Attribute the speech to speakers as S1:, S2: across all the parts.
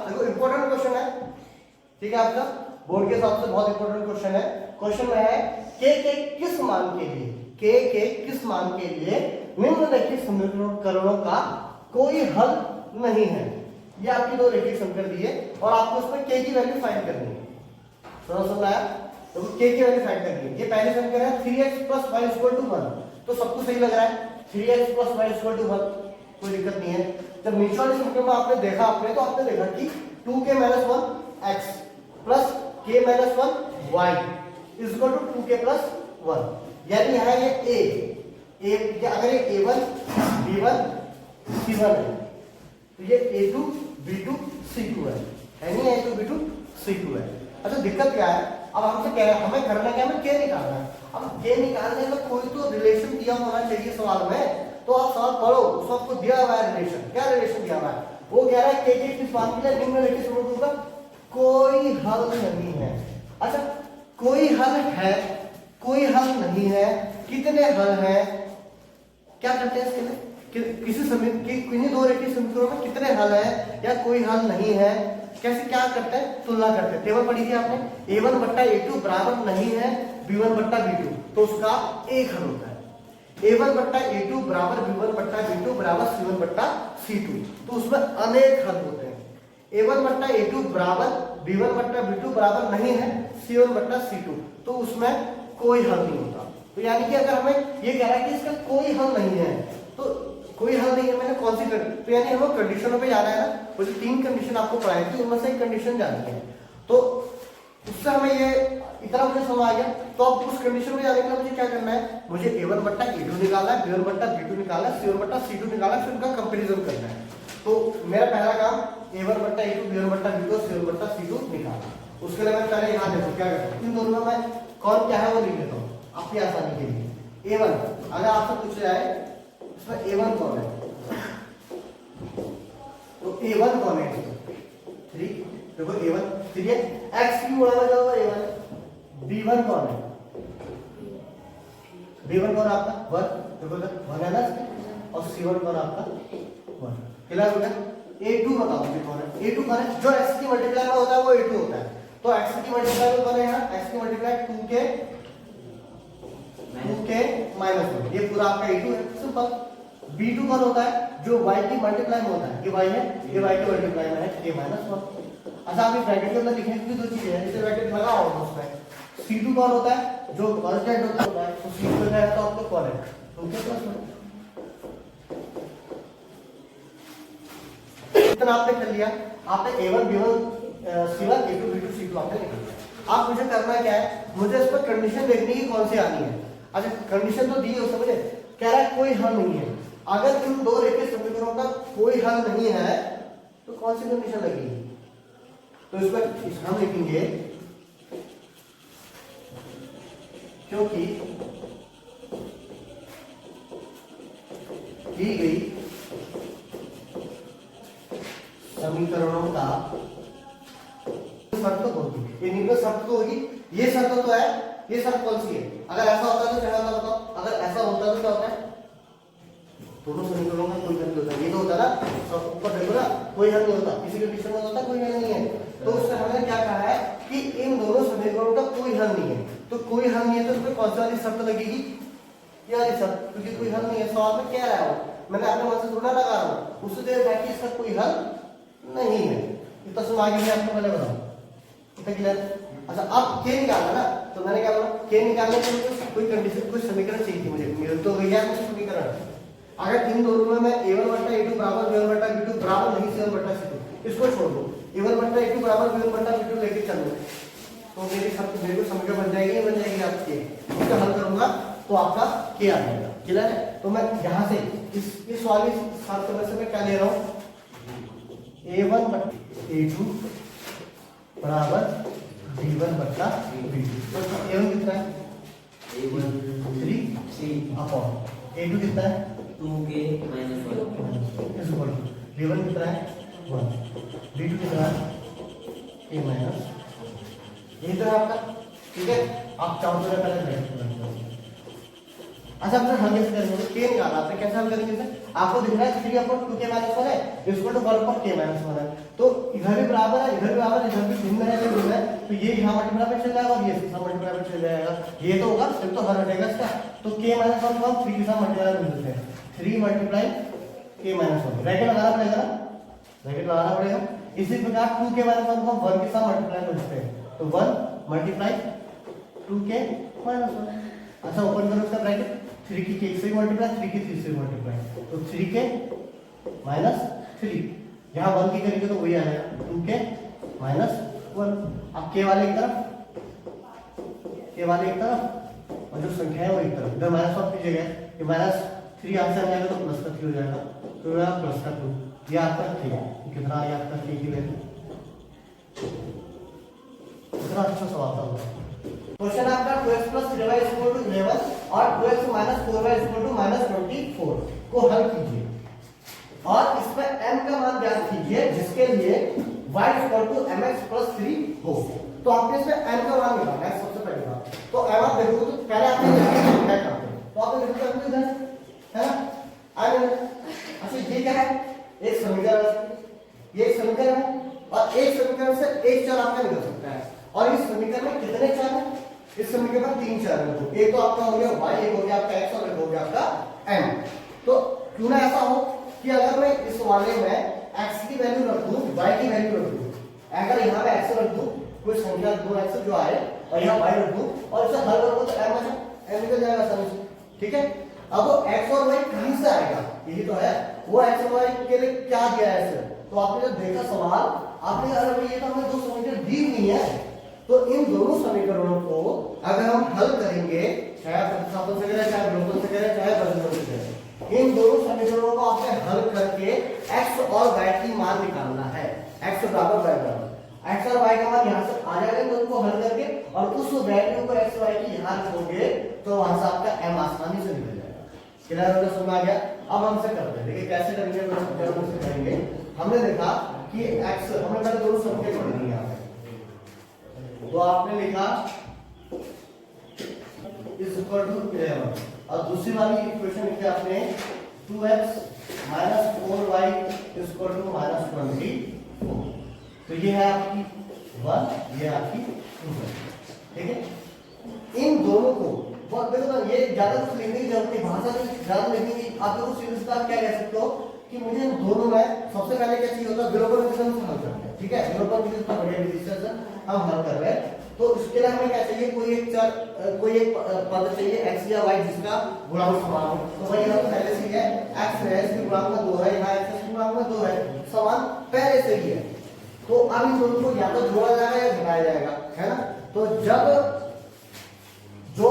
S1: देखो important question है, ठीक है, आपका बोर्ड के हिसाब से बहुत इंपॉर्टेंट क्वेश्चन है। क्वेश्चन में है के किस मान के लिए, के किस मान के लिए निम्नलिखित समीकरणों का कोई हल नहीं है। ये आपकी दो रेखीय समीकरण दिए और आपको उसमें के की वैल्यू फाइंड करनी है। समझ आया? तो के की वैल्यू फाइंड करनी है। ये पहले समीकरण है 3x + y = 1, तो सब कुछ सही लग रहा है। 3x + y = 1, कोई दिक्कत नहीं है। जब नीचे वाले समीकरण में आपने देखा तो आपने देखा कि 2k - 1 x + k - 1 y = 2k + 1, यानी यहाँ ये a अगर ये a1 b1 c1 है तो ये a2 b2 c2 है, नहीं a2 b2 c2 है। अच्छा दिक्कत क्या है, अब हमसे कह रहे हैं हमें करना क्या, हमें k निकालना है। अब k निकालने में कोई तो रिलेशन दिया होना चाहिए सवाल में, तो आप सवाल पढ़ो, उसको आपको दिया हुआ है रिलेशन। क्या रिलेशन दिया हुआ है? वो कह रहा है के किस मान के लिए निम्नलिखित समीकरणों का कोई हल नहीं है। अच्छा कोई हल है, कोई हल नहीं है, कितने हल हैं, क्या करते हैं इसके लिए? किसी दो रेखीय समीकरणों में कितने हल हैं या कोई हल नहीं है, कैसे क्या करते हैं? तुलना करते हैं। टेबल पढ़ी थी आपने, a1 / a2 बराबर नहीं है b1 / b2, तो उसका एक हल होता है। a1 / a2 बराबर b1 / b2 बराबर c1 / c2, तो उसमें अनेक हल होते हैं। a1 / a2 बराबर b1 / b2 बराबर नहीं है c1 / c2, तो उसमें कोई हल नहीं होता। तो यानी कि अगर हमें ये कह रहा है कि इसका कोई हल नहीं है, तो कोई हल नहीं है, मैंने कौन सी तो यानी हमें कंडीशनों पे जाना है ना। वो जो 3 कंडीशन आपको पढ़ाई थी उनमें से एक कंडीशन जानी है, तो उससे हमें ये इतना मुझे समझ आ गया। तो अब उस कंडीशन में जाने के लिए मुझे क्या करना है, मुझे a1 / a2 निकालना है, b1 / b2 निकालना है, c1 / c2 निकालना है, फिर उनका कंपैरिजन करना है। तो मेरा पहला काम a1 / a2 b1 / b2 c1 / c2 निकालना। उसके लिए मैं पहले यहाँ देखो क्या करता हूँ, इन दोनों में मैं कौन क्या है वो लिख लेता हूँ आपकी आसानी के लिए। a1 अगर आपसे पूछा जाए इसमें a1 कौन है, तो a1 कौन है? 3, देखो a1 3 है, x की गुणा में जाओ a1 है। b1 कौन है? b1 कौन आपका 1, देखो 1 है ना, और c1 कौन आपका 1। क्लियर हो गया? a2 बताओ मुझे कौन है? a2 कौन है? जो x की मल्टीप्लाई में होता है वो a2 होता है। तो x की मल्टीप्लाई में कौन है? यहाँ x की मल्टीप्लाई 2k -1, ये पूरा आपका a2 है, सिंपल। b2 कौन होता है? जो y की मल्टीप्लाई में होता है, ये y है, ये y की मल्टीप्लाई में है k - 1। अच्छा आप ये ब्रैकेट के अंदर लिखने की दो चीजें हैं, इसे ब्रैकेट लगाओ उसमें। c2 कौन होता है? जो कांस्टेंट होता है, तो c2 हो जाएगा, तो आपको कौन है 2k + 1। इतना आपने कर लिया, आपने a1 b1 c1 a2 b2 c2 आपने लिख लिया। अब मुझे करना क्या है, मुझे इस पर कंडीशन देखनी है कौन सी आनी है। अच्छा कंडीशन तो दी है उसमें, मुझे कह रहा है कोई हल नहीं है। अगर इन दो रेखीय समीकरणों का कोई हल नहीं है तो कौन सी कंडीशन लगेगी? तो इसमें हम लिखेंगे क्योंकि दी गई समीकरणों का शर्त होगी, ये निम्न शर्त तो होगी, ये शर्त तो है, ये शर्त कौन सी है? अगर ऐसा होता है तो क्या होता बताओ? अगर ऐसा होता है तो क्या होता है? दोनों समीकरणों का कोई हल नहीं होता, ये तो होता ना, सब ऊपर देखो ना, कोई हल नहीं होता, किसी कंडीशन में होता कोई हल नहीं है। तो उससे हमने क्या कहा है कि इन दोनों समीकरणों का कोई हल नहीं है। तो कोई हल नहीं है तो इसमें कौन सी वाली शर्त लगेगी? ये वाली शर्त, क्योंकि कोई हल नहीं है। सवाल में कह रहा है मैंने अपने मन से थोड़ा लगा रहा हूँ, उससे देर है कि इसका कोई हल नहीं है। इतना सुन आगे मैं आपको पहले बताऊँ, क्लियर? अच्छा अब के निकालना ना, तो मैंने क्या बोला, के निकालने के लिए कोई कंडीशन, कोई समीकरण चाहिए थी मुझे, मिल तो गया मुझे समीकरण। अगर इन दोनों में मैं a1 / a2 बराबर b1 / b2 बराबर नहीं c1 / c2, इसको छोड़ दो, a1 / a2 बराबर b1 / b2 लेके चलो, तो मेरे को समीकरण बन जाएगी, बन जाएगी आपके। इसका हल करूंगा तो आपका के आ जाएगा। क्लियर है? तो मैं यहाँ से इस वाली शर्त में से मैं क्या ले रहा हूँ, a1 / a2 बराबर b1 / b2। तो a1 कितना है? a1 3 a2 कितना है?
S2: 2k - 1
S1: b1 कितना है? 1, b2 कितना है? k - 1। यही तो है आपका। ठीक है, आप चाहो तो पहले अच्छा अपने हल कैसे करेंगे? के निकाला आपने, कैसे हल करेंगे इसे? आपको दिख रहा है 3 अपॉन 2k माइनस 1 है equal to 1 upon k minus 1 है, तो इधर भी बराबर है, इधर भी बराबर है, इधर भी भिन्न है, इधर भिन्न है, तो ये यहाँ मल्टीप्लाई पे चल जाएगा और ये इसका मल्टीप्लाई पे चल जाएगा, ये तो होगा, फिर तो हल हटेगा इसका। तो k माइनस 1 को हम 3 के साथ मल्टीप्लाई कर देते हैं, 3 मल्टीप्लाई k माइनस 1, ब्रैकेट लगाना पड़ेगा ना, ब्रैकेट लगाना पड़ेगा। इसी प्रकार 2k माइनस 1 को हम 1 के साथ मल्टीप्लाई कर देते हैं, तो 1 मल्टीप्लाई 2k माइनस 1। अच्छा ओपन करो इसका ब्रैकेट, 3 की k से मल्टीप्लाई, 3 की 3 से मल्टीप्लाई, तो 3k माइनस 3, यहाँ 1 की करेंगे तो वही आएगा 2k माइनस 1। अब k वाले एक तरफ, k वाले एक तरफ और जो संख्या है वो एक तरफ, इधर माइनस 1 की जगह ये माइनस 3 यहाँ से आ जाएगा तो प्लस का 3 हो जाएगा, तो यहाँ प्लस का 2, ये आपका 3 कितना आ गया आपका k की वैल्यू। कितना अच्छा सवाल था। क्वेश्चन आपका 2x plus 3y is equal to 11 और 2x minus 4y is equal to minus 24 को हल कीजिए और इसमें m का मान ज्ञात कीजिए जिसके लिए y is equal to mx plus 3 हो। तो आपने इसमें m का मान निकालना है सबसे पहली बात, तो m आप देखोगे तो पहले आपने लिखना है, तो आपने लिखा है इधर है ना आगे। अच्छा ये क्या है? एक समीकरण, ये एक समीकरण है और एक समीकरण से एक चर आपका निकल सकता है, और इस समीकरण में कितने चर हैं? इस समीकरण में 3 चर हैं, एक तो आपका हो गया y, एक हो गया आपका x और एक हो गया आपका m। तो क्यों ना ऐसा हो कि अगर मैं इस वाले में x की वैल्यू रख दूं, y की वैल्यू रख दूं, अगर यहाँ पे x रख दूं, कोई संख्या 2x जो आए और यहाँ y रख दूं और इसे हल करूं तो m निकल जाएगा आसानी से, ठीक है। अब वो x और y कहां से आएगा? यही तो है, वो x और y के लिए क्या दिया है इसे? तो आपने जब देखा सवाल, आपने कहा अरे ये तो हमें दो समीकरण दी हुई है, तो इन दोनों समीकरणों को अगर हम हल करेंगे, चाहे प्रतिस्थापन से करें, चाहे विलोपन से करें, चाहे वर्गमूल से करें, इन दोनों समीकरणों को आपने हल करके x और y की मान निकालना है। x बराबर y बराबर x और y का मान यहाँ से आ जाएगा, तो उनको हल करके और उस वैल्यू को x y की यहाँ रखोगे तो वहां से आपका m आसानी से निकल जाएगा। क्लियर होगा? समझ आ गया? अब हमसे करते हैं, देखिए कैसे करेंगे। हमने देखा कि x, हमने पहले दोनों संख्या पढ़ ली यहाँ पे, तो आपने लिखा इज इक्वल टू 11 और दूसरी वाली इक्वेशन लिखी आपने 2x minus 4y is equal to minus 24। तो ये है आपकी 1, ये आपकी 2, ठीक है। इन दोनों को बहुत देखो ना, ये ज्यादा कुछ लिखने की जरूरत नहीं, भाषा में ज्यादा लिखने की, आप लोग सीधा क्या कह सकते हो कि मुझे इन दोनों में सबसे पहले क्या चाहिए होता है? विलोपन विधि से हल करते हैं, ठीक है। विलोपन विधि तो बढ़िया विधि से हम हल कर रहे हैं, तो इसके लिए हमें क्या चाहिए? कोई एक चर, कोई एक पद चाहिए x या y जिसका गुणांक समान हो। तो वही हम पहले से है x है, इसके गुणांक में 2 है, यहाँ x के गुणांक में 2 है, समान पहले से ही है। तो अब इन दोनों को या तो जोड़ा जाएगा या घटाया जाएगा, है ना। तो जब जो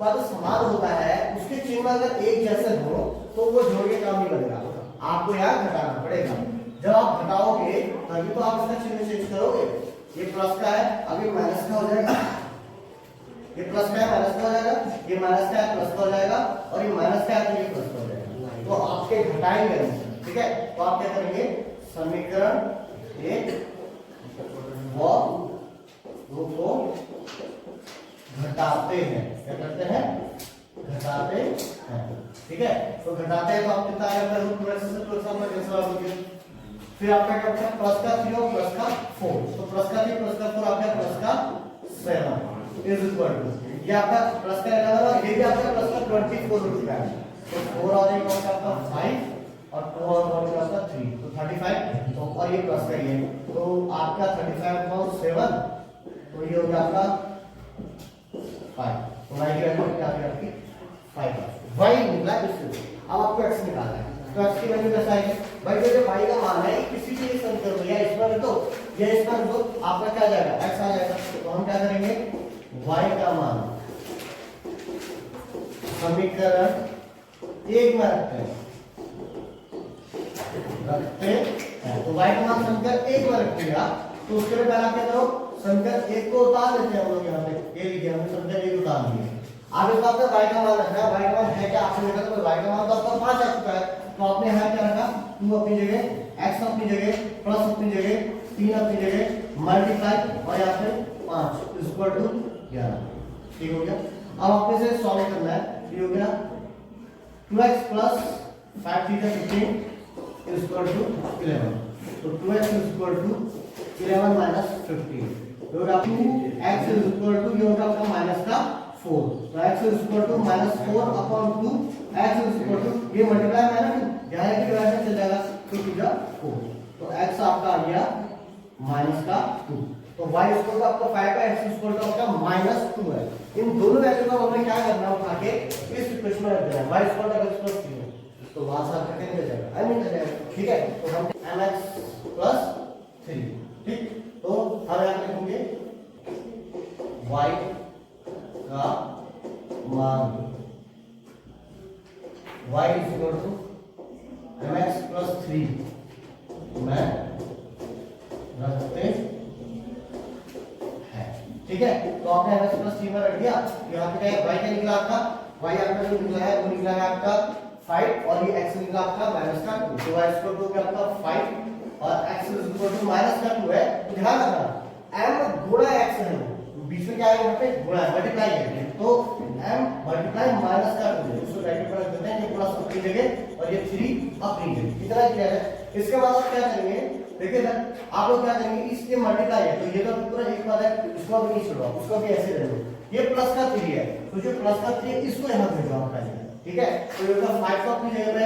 S1: पद समान होता है उसके चिन्ह अगर एक जैसे हो तो वो जोड़ के काम नहीं बनेगा, आपको यहाँ घटाना पड़ेगा। जब आप घटाओगे तभी तो आप इसका चिन्ह चेंज करोगे। ये प्लस का है, अब ये माइनस का हो जाएगा, ये प्लस का है माइनस का हो जाएगा, ये माइनस का है प्लस का हो जाएगा, और ये माइनस का है तो ये प्लस का हो जाएगा। तो आपके घटाएंगे, ठीक है। तो आप क्या करेंगे? समीकरण एक व दो को घटाते हैं, क्या करते हैं? घटाते हैं, ठीक है। तो घटाते हैं तो आप कितना आएगा? रूट में से प्लस का कैंसिल हो गया, फिर आपका क्या बचा? प्लस का 3 और प्लस का 4, तो प्लस का 3 प्लस का 4 आपका प्लस का 7 इज इक्वल टू, ये आपका प्लस का 11 और ये भी आपका प्लस का 24 हो चुका है। तो 4 और एक आपका 5 और 2 और 1 आपका 3, तो 35, तो और ये प्लस का ये, तो आपका 35 और 7, तो ये हो गया आपका 5, तो y की वैल्यू क्या आ गई आपकी? 5 y निकला इससे। अब आपको x निकालना है, तो x की वैल्यू कैसे आएगी? भाई जो y का मान है किसी भी समीकरण में या इसमें तो या इसमें तो आपका क्या आ जाएगा? x आ जाएगा। तो हम क्या करेंगे? y का मान समीकरण एक में रखते हैं, तो y का मान समीकरण एक में रखिएगा। तो उसके लिए पहले क्या करो? समीकरण एक को उतार लेते हैं हम लोग, यहाँ पे ये लिखे हमने समीकरण एक उतार लिया। अब इस बात में y का मान रखना है, y का मान है क्या? आपने देखा तो y का मान तो आपका 5 आ चुका है, तो आपने यहाँ क्या रखा? 2 अपनी जगह, x अपनी जगह, प्लस अपनी जगह, 3 अपनी जगह, मल्टीप्लाई और यहाँ पे 5 इक्वल टू 11, ठीक हो गया। अब आपको इसे सॉल्व करना है, ये हो गया 2x plus 5 theta 15 is equal to 11। तो 2x is equal to 11 minus 15 तो होगा 2x इज इक्वल टू ये होगा आपका माइनस का 4। तो x is equal to minus 4 upon 2 x is equal to ये मल्टीप्लाई में है ना यहाँ की डिवाइड चल जाएगा तो थीटा 4। तो x आपका आ गया माइनस का 2। तो y इक्वल टू आपका 5 है, x इक्वल टू आपका माइनस 2 है। इन दोनों वैल्यू का हमने क्या करना है उठा के इस इक्वेशन में रख देना है। y equal to x plus 3 है तो वहां से आपका क्या निकल जाएगा आई निकल जाएगा। ठीक है तो हम mx प्लस 3 ठीक। तो हम यहां पे लिखेंगे y का मान y equal to mx plus 3 में रखते हैं। ठीक है तो आपने mx प्लस 3 में रख दिया। यहाँ पे क्या है y क्या निकला आपका y आपका जो निकला है वो निकला है आपका 5 और ये x निकला आपका माइनस का 2। तो y इक्वल टू आपका 5 और x इक्वल टू माइनस का 2 है। तो ध्यान रखना m गुणा x है बीच में क्या है यहाँ पे गुणा मल्टीप्लाई है तो m मल्टीप्लाई माइनस का 2 है। उसको ब्रैकेट में रख देते हैं ये प्लस अपनी जगह और ये 3 अपनी जगह। कितना क्लियर है। इसके बाद आप क्या करेंगे देखिए सर आप लोग क्या करेंगे इसके मल्टीप्लाई है तो ये तो पूरा एक बात है इसको भी नहीं छोड़ो उसको भी ऐसे रह दो। ये प्लस का 3 है तो जो प्लस का 3 है इसको यहां भेजो आप पहले। ठीक है तो ये का 5 को अपनी जगह पे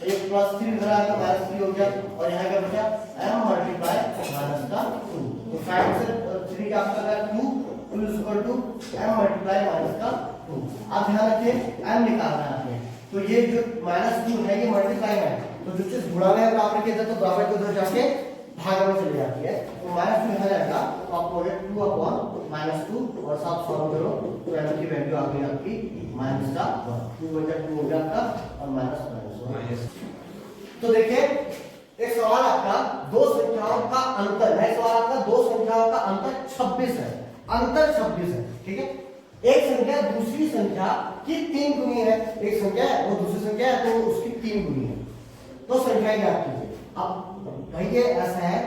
S1: ये प्लस 3 इधर आएगा माइनस 3 हो गया और यहां क्या बचा m मल्टीप्लाई माइनस का 2। तो 5 से 3 का आपका है 2 2 equal to m multiply minus का 2। अब ध्यान रखिए m निकालना है आपने तो ये जो माइनस 2 है ये मल्टीप्लाई है तो जो चीज गुणा में है बराबर के तो बराबर को उधर जाके भाग में चली जाती है। तो माइनस 2 यहां जाएगा तो आपको हो गया 2 अपॉन माइनस 2 और साथ सॉल्व करो तो m की वैल्यू आ गई आपकी माइनस का 1 2 बचा 2 हो गया आपका और माइनस 1। तो देखिए एक सवाल आपका दो संख्याओं का अंतर है। सवाल आपका दो संख्याओं का अंतर 26 है। अंतर 26 है। ठीक है एक संख्या दूसरी संख्या की 3 गुनी है। एक संख्या है वो दूसरी संख्या है तो उसकी 3 गुनी है। तो संख्या ज्ञात कीजिए। अब भाई ये ऐसा है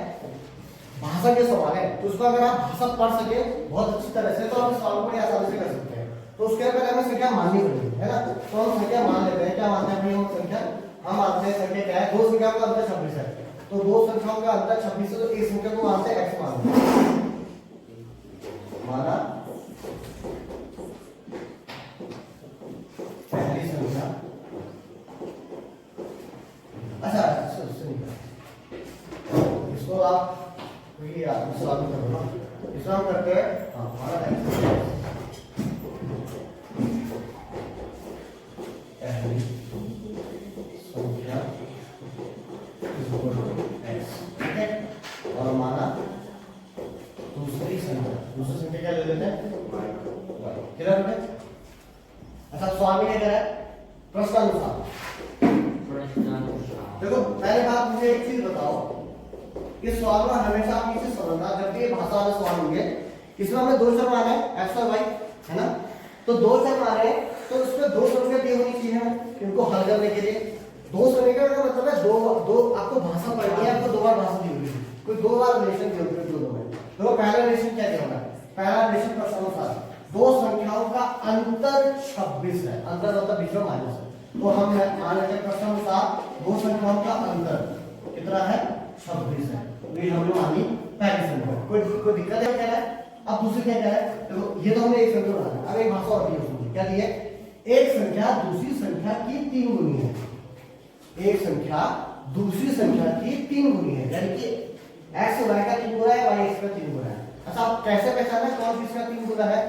S1: भाषा के सवाल है तो उसको अगर आप भाषा पढ़ सके बहुत अच्छी तरह से तो हम सवाल को बड़ी आसानी से कर सकते हैं। तो उसके बाद हमें संख्या माननी पड़ेगी है ना। तो हम संख्या मान लेते हैं। क्या मानते हैं भाई हम संख्या हम मानते हैं संख्या क्या है दो संख्याओं का अंतर 26 है। तो दो संख्याओं का अंतर 26 है तो एक संख्या को मानते हैं x मानते हैं माना पहली संख्या। अच्छा इसको आप ये सॉल्व करो ना इसको हम करते हैं हां हमारा पहली संख्या x ठीक है और माना दूसरी संख्या क्या ले लेते हैं y कितना बेटा। अच्छा स्वामी ने करा प्रश्नानुसार देखो पहले बात मुझे एक चीज बताओ इस सवाल में हमेशा आप इसे समझना जब भी ये भाषा वाले सवाल होंगे इसमें हमें दो चर माने x और y है ना। तो दो चर माने तो उसमें दो संख्या दी होनी चाहिए इनको हल करने के लिए। दो संख्या का मतलब है दो आपको भाषा पढ़नी है आपको दो बार भाषा दी होगी कोई दो बार रिलेशन दी होगी दोनों में। तो पहला रिलेशन क्या दिया होगा पहला रिलेशन प्रश्नानुसार दो संख्याओं का अंतर 26 है। अंतर मतलब बीच में माइनस है। तो हम मान लेते हैं प्रश्नानुसार दो संख्याओं का अंतर कितना है 26 है। ये हमने मानी पहली संख्या कोई दिक्कत है क्या है। अब दूसरी क्या है देखो ये तो हमने एक संख्या बनाया अब एक भाषा और दी उसमें क्या दी है एक संख्या दूसरी संख्या की 3 गुनी है। एक संख्या दूसरी संख्या की 3 गुनी है यानी कि x y का 3 गुना है y x का 3 गुना है। अच्छा आप कैसे पहचाना कौन सी इसका 3 गुना है।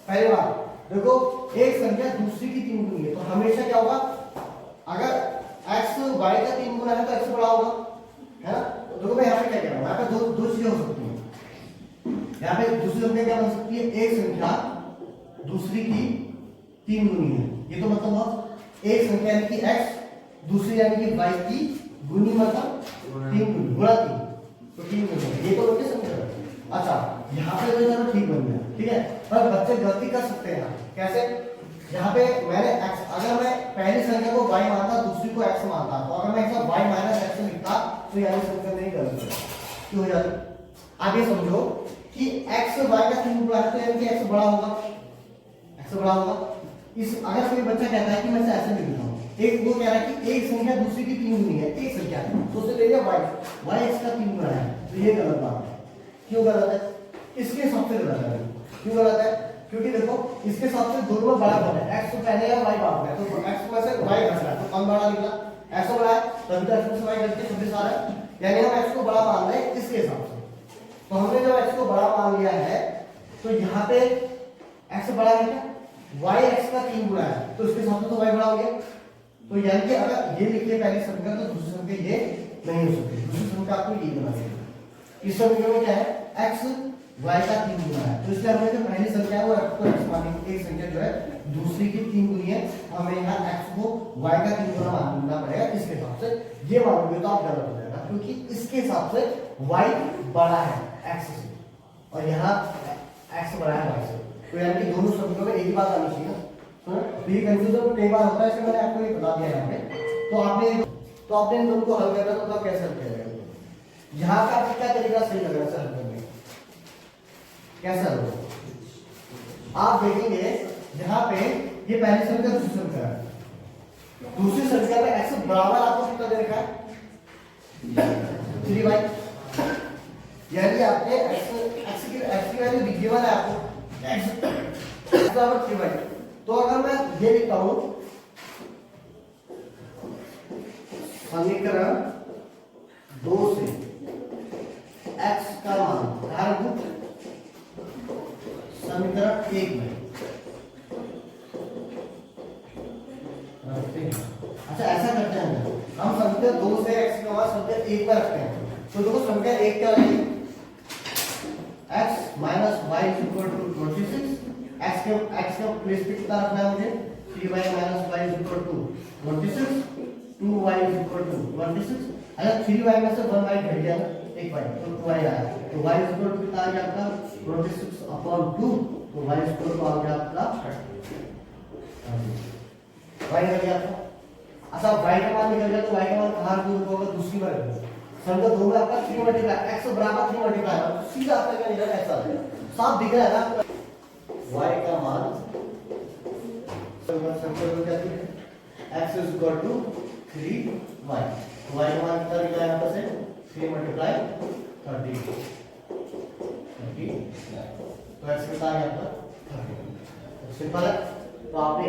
S1: पहली बात देखो एक संख्या दूसरी की 3 गुनी है तो हमेशा क्या होगा अगर x y का 3 गुना है तो x बड़ा होगा है ना। तो देखो मैं यहाँ पे क्या कह रहा हूँ यहाँ पे दो चीजें हो सकती हैं। यहाँ पे दूसरी संख्या क्या बन सकती है एक संख्या दूसरी की 3 गुनी है। ये तो मतलब हुआ एक संख्या यानी कि x दूसरी यानी कि y की गुनी मतलब 3 गुनी गुणा 3 तो 3 गुनी ये तो लोग संख्या। अच्छा यहाँ पे तो चलो ठीक बन गया ठीक है पर बच्चे गलती कर सकते हैं कैसे। यहाँ पे मैंने x अगर मैं पहली संख्या को y मानता दूसरी को x मानता तो अगर मैं y माइनस x लिखता तो यानी संख्या नहीं गलत है क्यों हो जाती। आप ये समझो कि x y का 3 गुना है तो यानी कि x बड़ा होगा इस अगर कोई बच्चा कहता है कि मैं इसे ऐसे लिख रहा हूँ, एक वो कह रहा है कि एक संख्या दूसरी की 3 गुनी है, एक संख्या है, तो उसे ले लिया y इसका 3 गुना है, तो ये गलत बात है। क्यों गलत है? इसके हिसाब से गलत है। क्यों गलत है? क्योंकि देखो इसके हिसाब से दोनों में बड़ा कौन है, x तो पहले है y बाद में, तो x में से y घट रहा है, तो कौन बड़ा निकला? x बड़ा है, तभी तो x में से y घट के 26 आ रहा है, यानी हम x को बड़ा मान रहे हैं इसके हिसाब से। तो हमने जब x को बड़ा मान लिया है, तो यहाँ पे x बड़ा है क्या? y x का 3 गुना है, तो इसके हिसाब से तो y बड़ा हो गया। तो यानी कि अगर ये लिखिए पहली संख्या, तो दूसरी संख्या ये नहीं हो सकती, दूसरी संख्या आपको ये बना सकती। इस संख्या में क्या है? x y का 3 गुना है, तो इसलिए हमने जो पहली संख्या है वो x को x मानेंगे, एक संख्या जो है दूसरी की 3 गुनी है, हमें यहाँ x को y का 3 गुना मानना पड़ेगा इसके हिसाब से। ये मानोगे तो आप गलत हो जाएगा, क्योंकि इसके हिसाब से y बड़ा है x से, और यहाँ x बड़ा है y से, तो यानी कि दोनों संख्याओं में एक ही बात आनी चाहिए। तो ये कंफ्यूजन कई बार होता है, इसलिए मैंने आपको ये बता दिया यहाँ पे। तो आपने इन दोनों को हल करना, तो कैसे हल किया? यहाँ का आपको क्या तरीका सही लग रहा है हल करने का? कैसा होगा? आप देखेंगे यहाँ पे ये पहली संख्या, दूसरी संख्या है, दूसरी संख्या में x बराबर आपको कितना दे रखा है? 3y, यानी आपने x की वैल्यू गिवन है आपको, x बराबर 3y। तो अगर मैं ये लिखता हूं समीकरण 2 से x का मान धारभूत समीकरण 1 में, अच्छा ऐसा करते हैं हम संख्या 2 से x का मान संख्या 1 में रखते हैं। तो देखो संख्या 1 क्या है? x minus y is equal to 26, x का प्लेस पे कितना रखना है मुझे? 3y minus y is equal to 26, 2y is equal to 26। अगर 3y में से 1y घट गया ना, एक y, तो 2y आया, तो y इज इक्वल टू कितना आ गया आपका? 26/2, तो y इज इक्वल टू आ गया आपका 30। y घट गया था। अच्छा y का मान निकल गया, तो y का मान कहाँ दूर होगा? दूसरी बार संख्या 2 में आपका 3 मल्टीप्लाई x बराबर 3 मल्टीप्लाई है, सीधा आपका क्या निकला? ऐसा आ जाएगा, साफ दिख रहा है ना? y का मान संख्या हो जाती है x is equal to 3y, y का मान कितना निकला यहाँ पर से? 3 मल्टीप्लाई 30, तो x कितना आ गया आपका? 30। सिंपल है। तो आपने